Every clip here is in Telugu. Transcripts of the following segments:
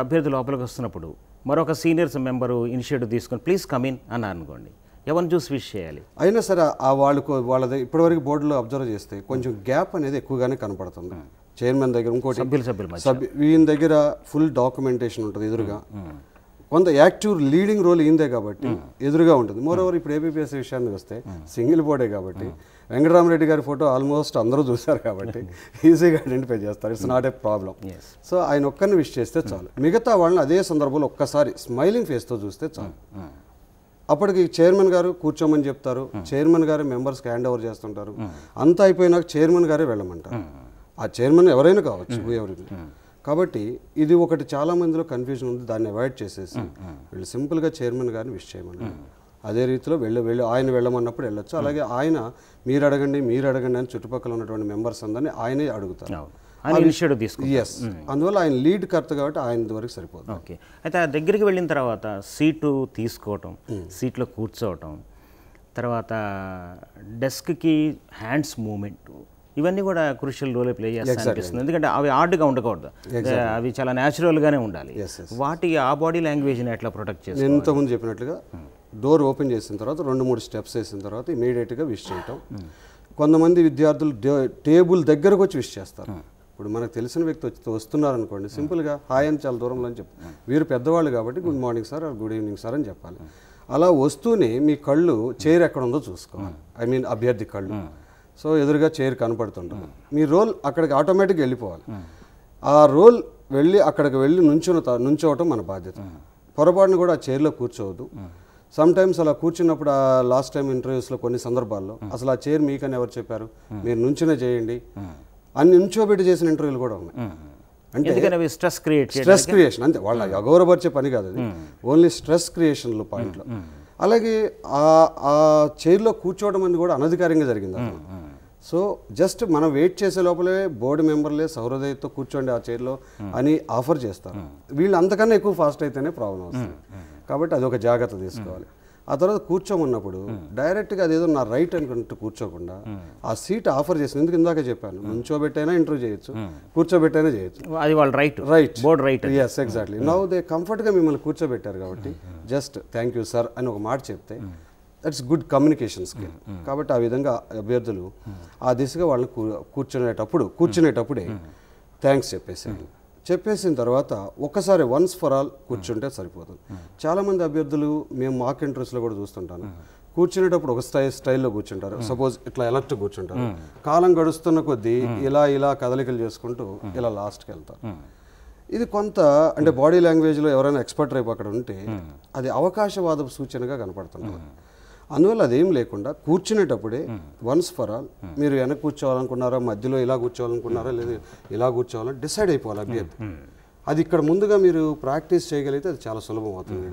అభ్యర్థి లోపలికి వస్తున్నప్పుడు మరొక సీనియర్స్ మెంబరు ఇనిషియేటివ్ తీసుకొని ప్లీజ్ కమ్ ఇన్ అన్నారు అనుకోండి, ఎవరిని చూసి విష్ చేయాలి? అయినా సరే ఆ వాళ్ళది ఇప్పటివరకు బోర్డులో అబ్జర్వ్ చేస్తే కొంచెం గ్యాప్ అనేది ఎక్కువగానే కనపడుతుంది. చైర్మన్ దగ్గర ఇంకోటి ఈయన దగ్గర ఫుల్ డాక్యుమెంటేషన్ ఉంటుంది ఎదురుగా, కొంత యాక్టివ్ లీడింగ్ రోల్ ఈందే కాబట్టి ఎదురుగా ఉంటుంది. మోరోవర్ ఇప్పుడు ఏపీఎస్సీ విషయాన్ని వస్తే సింగిల్ బోర్డే కాబట్టి వెంకటరామరెడ్డి గారి ఫోటో ఆల్మోస్ట్ అందరూ చూశారు కాబట్టి ఈజీగా ఐడెంటిఫై చేస్తారు. It's not a problem. So ఆయన ఒక్కరిని విష్ చేస్తే చాలు. మిగతా వాళ్ళని అదే సందర్భంలో ఒక్కసారి స్మైలింగ్ ఫేస్తో చూస్తే చాలు. అప్పటికి చైర్మన్ గారు కూర్చోమని చెప్తారు, చైర్మన్ గారు మెంబర్స్కి హ్యాండ్ ఓవర్ చేస్తుంటారు. అంతా అయిపోయినాక చైర్మన్ గారే వెళ్ళమంటారు. ఆ చైర్మన్ ఎవరైనా కావచ్చు, ఎవరైనా. కాబట్టి ఇది ఒకటి చాలా మందిలో కన్ఫ్యూజన్ ఉంది. దాన్ని అవాయిడ్ చేసేసి వీళ్ళు సింపుల్గా చైర్మన్ గారిని విష్ చేయమని, అదే రీతిలో ఆయన వెళ్ళమన్నప్పుడు వెళ్ళొచ్చు. అలాగే ఆయన మీరు అడగండి అని చుట్టుపక్కల ఉన్నటువంటి మెంబర్స్ అందరినీ ఆయనే అడుగుతారు. ఎస్, అందువల్ల ఆయన లీడ్ కర్త కాబట్టి ఆయన వరకు సరిపోతుంది. ఓకే. అయితే ఆ దగ్గరికి వెళ్ళిన తర్వాత సీటు తీసుకోవటం, సీట్లో కూర్చోవటం, తర్వాత డెస్క్కి హ్యాండ్స్ మూమెంట్, ఇవన్నీ కూడా క్రూషియల్ రోల్ ప్లే చేస్తాయి అనిపిస్తుంది. ఎందుకంటే అవి ఆర్డ్గా ఉండకూడదు, అవి చాలా న్యాచురల్గానే ఉండాలి. వాటి ఆ బాడీ లాంగ్వేజ్ని ఎట్లా ప్రొటెక్ట్ చేస్తాం? నేను ఇంతకుముందు చెప్పినట్లుగా డోర్ ఓపెన్ చేసిన తర్వాత 2-3 స్టెప్స్ వేసిన తర్వాత ఇమీడియట్గా విష్ చేయటం. కొంతమంది విద్యార్థులు టేబుల్ దగ్గరకు వచ్చి విష్ చేస్తారు. ఇప్పుడు మనకు తెలిసిన వ్యక్తి వస్తున్నారు అనుకోండి, సింపుల్గా హాయ్ అని చాలా దూరంలో అని చెప్పి, వీరు పెద్దవాళ్ళు కాబట్టి good morning sir, good evening sir అని చెప్పాలి. అలా వస్తూనే మీ కళ్ళు చైర్ ఎక్కడ ఉందో చూసుకోవాలి. ఐ మీన్ అభ్యర్థి కళ్ళు. సో ఎదురుగా చైర్ కనపడుతుంటుంది, మీ రోల్ అక్కడికి ఆటోమేటిక్గా వెళ్ళిపోవాలి. ఆ రోల్ అక్కడికి వెళ్ళి నుంచోవటం మన బాధ్యత. పొరపాటును కూడా ఆ చైర్లో కూర్చోవద్దు. సమ్టైమ్స్ అలా కూర్చున్నప్పుడు లాస్ట్ టైం ఇంటర్వ్యూస్లో కొన్ని సందర్భాల్లో అసలు ఆ చైర్ మీకని ఎవరు చెప్పారు, మీరు నుంచునే చేయండి అని నుంచోబెట్టి చేసిన ఇంటర్వ్యూలు కూడా ఉన్నాయి. అంటే స్ట్రెస్ క్రియేషన్ అంతే, వాళ్ళ అగౌరవపరిచే పని కాదు అది, ఓన్లీ స్ట్రెస్ క్రియేషన్లో పాయింట్లో. అలాగే ఆ చైర్లో కూర్చోవడం అనేది కూడా అనధికారంగా జరిగింది. సో జస్ట్ మనం వెయిట్ చేసే లోపలే బోర్డు మెంబర్లే సౌహృదయతో కూర్చోండి ఆ చైర్లో అని ఆఫర్ చేస్తారు. వీళ్ళు అంతకన్నా ఎక్కువ ఫాస్ట్ అయితేనే ప్రాబ్లం వస్తుంది. కాబట్టి అది ఒక జాగ్రత్త తీసుకోవాలి. ఆ తర్వాత కూర్చోమన్నప్పుడు డైరెక్ట్గా అదేదో నా రైట్ అనుకుంటూ కూర్చోకుండా ఆ సీట్ ఆఫర్ చేసిన, ఎందుకు ఇందాక చెప్పాను, నుంచోబెట్టైనా ఇంటర్వ్యూ చేయొచ్చు, కూర్చోబెట్టైనా చేయొచ్చు, అది వాళ్ళ right board right. Yes, exactly. Now they కంఫర్ట్గా మిమ్మల్ని కూర్చోబెట్టారు కాబట్టి జస్ట్ థ్యాంక్ యూ సార్ అని ఒక మాట చెప్తే దట్స్ గుడ్ కమ్యూనికేషన్ స్కిల్. కాబట్టి ఆ విధంగా అభ్యర్థులు ఆ దిశగా వాళ్ళని కూర్చునేటప్పుడే థ్యాంక్స్ చెప్పేసిన తర్వాత ఒక్కసారి వన్స్ ఫర్ ఆల్ కూర్చుంటే సరిపోతుంది. చాలామంది అభ్యర్థులు మేము మాక్ ఇంటర్వ్యూస్లో కూడా చూస్తుంటాను, కూర్చునేటప్పుడు ఒక స్టైల్లో కూర్చుంటారు. సపోజ్ ఇట్లా ఎలక్ట్ కూర్చుంటారు, కాలం గడుస్తున్న కొద్దీ ఇలా కదలికలు చేసుకుంటూ ఇలా లాస్ట్కి వెళ్తారు. ఇది కొంత అంటే బాడీ లాంగ్వేజ్లో ఎవరైనా ఎక్స్పర్ట్ రేపు అక్కడ ఉంటే అది అవకాశవాద సూచనగా కనపడుతుంది. అందువల్ల అదేం లేకుండా కూర్చునేటప్పుడే వన్స్ ఫర్ ఆల్ మీరు వెనక్కి కూర్చోవాలనుకున్నారా, మధ్యలో ఇలా కూర్చోవాలనుకున్నారా, లేదా ఇలా కూర్చోవాలని డిసైడ్ అయిపోవాలి అభ్యర్థి. అది ఇక్కడ ముందుగా మీరు ప్రాక్టీస్ చేయగలిగితే అది చాలా సులభం అవుతుంది.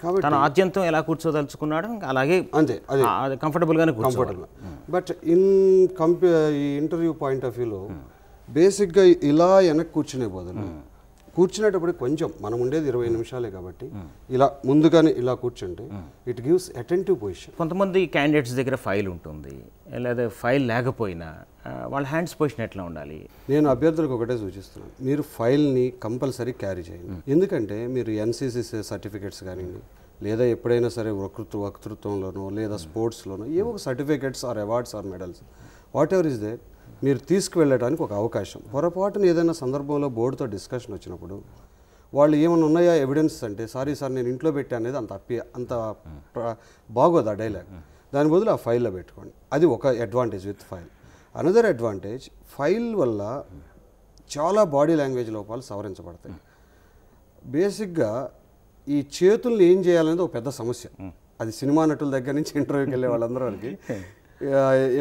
కాబట్టి తన ఆద్యంతం ఎలా కూర్చోదలుచుకున్నాడు అలాగే అంతే, అది కంఫర్టబుల్. బట్ ఈ ఇంటర్వ్యూ పాయింట్ ఆఫ్ వ్యూలో బేసిక్గా ఇలా వెనక్కి కూర్చునే బదులు కూర్చునేటప్పుడు కొంచెం మనం ఉండేది 20 నిమిషాలే కాబట్టి ఇలా ముందుగానే ఇలా కూర్చుంటే ఇట్ గివ్స్ అటెంటివ్ పొజిషన్. కొంతమంది క్యాండిడేట్స్ దగ్గర ఫైల్ ఉంటుంది, లేదా ఫైల్ లేకపోయినా వాళ్ళ హ్యాండ్స్ పొజిషన్ ఎట్లా ఉండాలి? నేను అభ్యర్థులకు ఒకటే సూచిస్తున్నాను, మీరు ఫైల్ని కంపల్సరీ క్యారీ చేయండి. ఎందుకంటే మీరు ఎన్సీసీ సర్టిఫికేట్స్ కానివ్వండి, లేదా ఎప్పుడైనా సరే వక్తృత్వంలోనో లేదా స్పోర్ట్స్లోనో ఏవో certificates or awards or medals whatever is there మీరు తీసుకువెళ్ళడానికి ఒక అవకాశం. పొరపాటున ఏదైనా సందర్భంలో బోర్డుతో డిస్కషన్ వచ్చినప్పుడు వాళ్ళు ఏమైనా ఉన్నాయా ఎవిడెన్స్ అంటే సారీ సార్ నేను ఇంట్లో పెట్టా అనేది అంత బాగోదు ఆ డైలాగ్. దాని బదులు ఆ ఫైల్లో పెట్టుకోండి. అది ఒక advantage with file. Another advantage, file వల్ల చాలా బాడీ లాంగ్వేజ్ లోపాలు సవరించబడతాయి. బేసిక్గా ఈ చేతుల్ని ఏం చేయాలనేది ఒక పెద్ద సమస్య. అది సినిమా నటుల దగ్గర నుంచి ఇంటర్వ్యూకి వెళ్ళే వాళ్ళందరికీ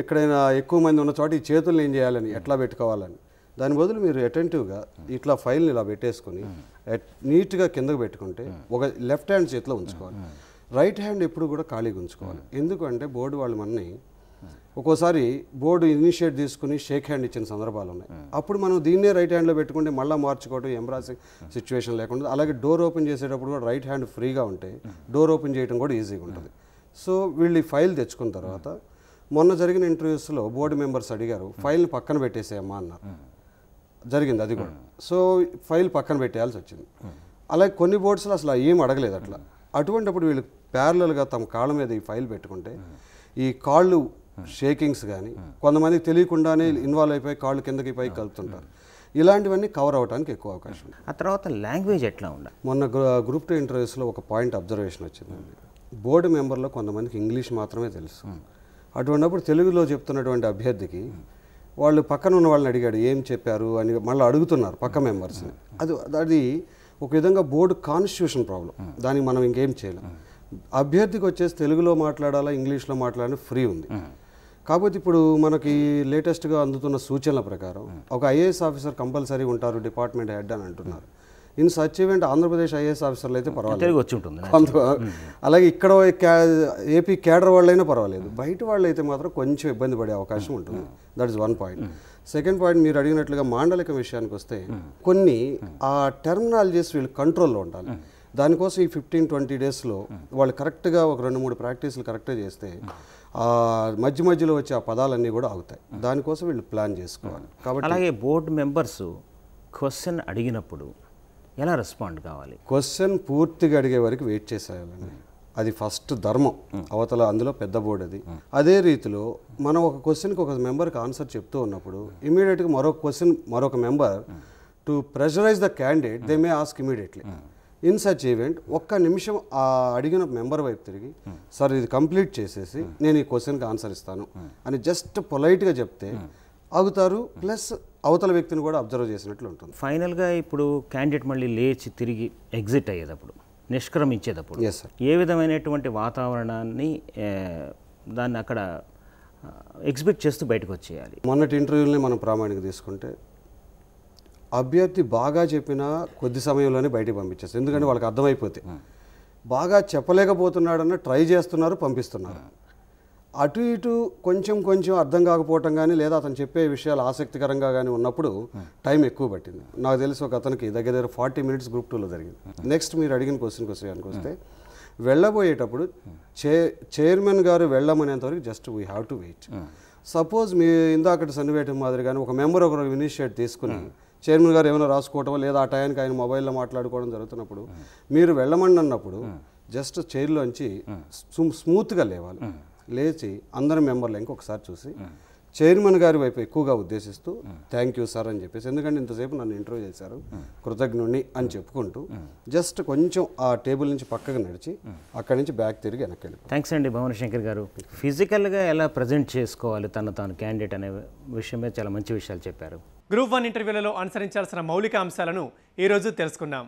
ఎక్కడైనా ఎక్కువ మంది ఉన్న చోట ఈ చేతుల్ని ఏం చేయాలని, ఎట్లా పెట్టుకోవాలని. దాని బదులు మీరు అటెంటివ్గా ఇట్లా ఫైల్ని ఇలా పెట్టేసుకొని నీట్గా కిందకు పెట్టుకుంటే ఒక లెఫ్ట్ హ్యాండ్ చేతిలో ఉంచుకోవాలి, రైట్ హ్యాండ్ ఎప్పుడు కూడా ఖాళీగా ఉంచుకోవాలి. ఎందుకంటే బోర్డు వాళ్ళు మనని ఒక్కోసారి బోర్డు ఇనిషియేట్ తీసుకుని షేక్ హ్యాండ్ ఇచ్చిన సందర్భాలు ఉన్నాయి. అప్పుడు మనం దీన్నే రైట్ హ్యాండ్లో పెట్టుకుంటే మళ్ళీ మార్చుకోవడం ఎంబ్రాసింగ్ సిచ్యువేషన్ లేకుండా. అలాగే డోర్ ఓపెన్ చేసేటప్పుడు కూడా రైట్ హ్యాండ్ ఫ్రీగా ఉంటే డోర్ ఓపెన్ చేయడం కూడా ఈజీగా ఉంటుంది. సో వీళ్ళు ఈ ఫైల్ తెచ్చుకున్న తర్వాత మొన్న జరిగిన ఇంటర్వ్యూస్లో బోర్డు మెంబర్స్ అడిగారు, ఫైల్ని పక్కన పెట్టేసేయమ్మా అన్నారు. జరిగింది అది కూడా. సో ఫైల్ పక్కన పెట్టేయాల్సి వచ్చింది. అలాగే కొన్ని బోర్డ్స్లో అసలు ఏం అడగలేదు అట్లా. అటువంటిప్పుడు వీళ్ళు ప్యారలల్గా తమ కాళ్ళ మీద ఈ ఫైల్ పెట్టుకుంటే ఈ కాళ్ళు షేకింగ్స్ కానీ కొంతమందికి తెలియకుండానే ఇన్వాల్వ్ అయిపోయి కాళ్ళు కిందకి పైకి కలుపుతుంటారు. ఇలాంటివన్నీ కవర్ అవ్వడానికి ఎక్కువ అవకాశం ఉంది. ఆ తర్వాత లాంగ్వేజ్ ఎట్లా ఉండాలి? మొన్న గ్రూప్ 2 ఇంటర్వ్యూస్లో ఒక పాయింట్ అబ్జర్వేషన్ వచ్చిందండి. బోర్డు మెంబర్లో కొంతమందికి ఇంగ్లీష్ మాత్రమే తెలుసు. అటువంటిప్పుడు తెలుగులో చెప్తున్నటువంటి అభ్యర్థికి వాళ్ళు పక్కన ఉన్న వాళ్ళని అడిగాడు ఏం చెప్పారు అని మళ్ళీ అడుగుతున్నారు పక్క మెంబర్స్ని. అది ఒక విధంగా బోర్డు కాన్స్టిట్యూషన్ ప్రాబ్లం. దానికి మనం ఇంకేం చేయలేం. అభ్యర్థికి వచ్చేసి తెలుగులో మాట్లాడాలా ఇంగ్లీష్లో మాట్లాడాలని ఫ్రీ ఉంది. కాకపోతే ఇప్పుడు మనకి లేటెస్ట్గా అందుతున్న సూచనల ప్రకారం ఒక ఐఏఎస్ ఆఫీసర్ కంపల్సరీ ఉంటారు డిపార్ట్మెంట్ హెడ్ అని అంటున్నారు. In such event Andhra Pradesh IAS ఆఫీసర్లు అయితే పర్వాలేదు వచ్చి ఉంటుంది. అలాగే ఇక్కడ ఏపీ క్యాడర్ వాళ్ళైనా పర్వాలేదు. బయట వాళ్ళు అయితే మాత్రం కొంచెం ఇబ్బంది పడే అవకాశం ఉంటుంది. That is one point. Second point, మీరు అడిగినట్లుగా మాండలికం విషయానికి వస్తే కొన్ని ఆ టెర్మినాలజీస్ వీళ్ళు కంట్రోల్లో ఉండాలి. దానికోసం ఈ 15-20 డేస్లో వాళ్ళు కరెక్ట్గా ఒక 2-3 ప్రాక్టీసులు కరెక్ట్గా చేస్తే మధ్య మధ్యలో వచ్చే ఆ పదాలన్నీ కూడా ఆగుతాయి. దానికోసం వీళ్ళు ప్లాన్ చేసుకోవాలి. కాబట్టి అలాగే బోర్డు మెంబర్స్ క్వశ్చన్ అడిగినప్పుడు ఎలా రెస్పాండ్ కావాలి? క్వశ్చన్ పూర్తిగా అడిగే వరకు వెయిట్ చేసేయాలండి. అది ఫస్ట్ ధర్మం. అవతల అందులో పెద్ద బోర్డు అది. అదే రీతిలో మనం ఒక క్వశ్చన్కి ఒక మెంబర్కి ఆన్సర్ చెప్తూ ఉన్నప్పుడు ఇమీడియట్గా మరొక member to pressurise the candidate they may ask immediately. In such event ఒక్క నిమిషం ఆ అడిగిన మెంబర్ వైపు తిరిగి సార్ ఇది కంప్లీట్ చేసేసి నేను ఈ క్వశ్చన్కి ఆన్సర్ ఇస్తాను అని జస్ట్ పొలైట్గా చెప్తే ఆగుతారు. ప్లస్ అవతల వ్యక్తిని కూడా అబ్జర్వ్ చేసినట్లు ఉంటుంది. ఫైనల్గా ఇప్పుడు క్యాండిడేట్ మళ్ళీ లేచి తిరిగి ఎగ్జిట్ అయ్యేటప్పుడు, నిష్క్రమించేటప్పుడు ఏ విధమైనటువంటి వాతావరణాన్ని దాన్ని అక్కడ ఎగ్జిబిట్ చేస్తూ బయటకు వచ్చేయాలి? మొన్నటి ఇంటర్వ్యూలని మనం ప్రామాణికంగా తీసుకుంటే అభ్యర్థి బాగా చెప్పినా కొద్ది సమయంలోనే బయటికి పంపించేస్తారు. ఎందుకంటే వాళ్ళకి అర్థమైపోతే బాగా చెప్పలేకపోతున్నాడన్న ట్రై చేస్తున్నారు, పంపిస్తున్నారు. అటు ఇటు కొంచెం అర్థం కాకపోవటం కానీ లేదా అతను చెప్పే విషయాలు ఆసక్తికరంగా కానీ ఉన్నప్పుడు టైం ఎక్కువ పట్టింది. నాకు తెలిసి ఒక అతనికి దగ్గర 40 మినిట్స్ గ్రూప్ 2లో జరిగింది. నెక్స్ట్ మీరు అడిగిన క్వశ్చన్కి వస్తే వెళ్ళబోయేటప్పుడు చైర్మన్ గారు వెళ్ళమనేంతవరకు just we have to wait. Suppose మీ ఇందాకటి సన్నివేటం మాదిరిగానే ఒక మెంబర్ ఒకరు ఇనిషియేట్ తీసుకుని చైర్మన్ గారు ఏమైనా రాసుకోవటం లేదా ఆ టైంకి ఆయన మొబైల్లో మాట్లాడుకోవడం జరుగుతున్నప్పుడు మీరు వెళ్ళమని అన్నప్పుడు జస్ట్ చైర్లోంచి స్మూత్గా లేవాలి. లేచి అందరి మెంబర్లు ఇంకొకసారి చూసి చైర్మన్ గారి వైపు ఎక్కువగా ఉద్దేశిస్తూ థ్యాంక్ యూ సార్ అని చెప్పేసి, ఎందుకంటే ఇంతసేపు నన్ను ఇంటర్వ్యూ చేశారు కృతజ్ఞుణ్ణి అని చెప్పుకుంటూ జస్ట్ కొంచెం ఆ టేబుల్ నుంచి పక్కకు నడిచి అక్కడి నుంచి బ్యాక్ తిరిగి వెనక్కి వెళ్ళిపోయి. థ్యాంక్స్ అండి భువనశంకర్ గారు. ఫిజికల్గా ఎలా ప్రజెంట్ చేసుకోవాలి తాను క్యాండిడేట్ అనే విషయమే చాలా మంచి విషయాలు చెప్పారు. గ్రూప్ 1 ఇంటర్వ్యూలలో అనుసరించాల్సిన మౌలిక అంశాలను ఈరోజు తెలుసుకున్నాం.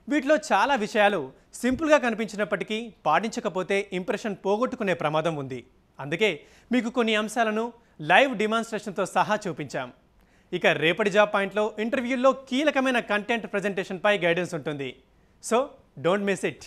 వీటిలో చాలా విషయాలు సింపుల్గా కనిపించినప్పటికీ పాటించకపోతే ఇంప్రెషన్ పోగొట్టుకునే ప్రమాదం ఉంది. అందుకే మీకు కొన్ని అంశాలను లైవ్ డిమాన్స్ట్రేషన్తో సహా చూపించాం. ఇక రేపటి జాబ్ పాయింట్లో ఇంటర్వ్యూల్లో కీలకమైన కంటెంట్ ప్రజెంటేషన్పై గైడెన్స్ ఉంటుంది. So don't miss it.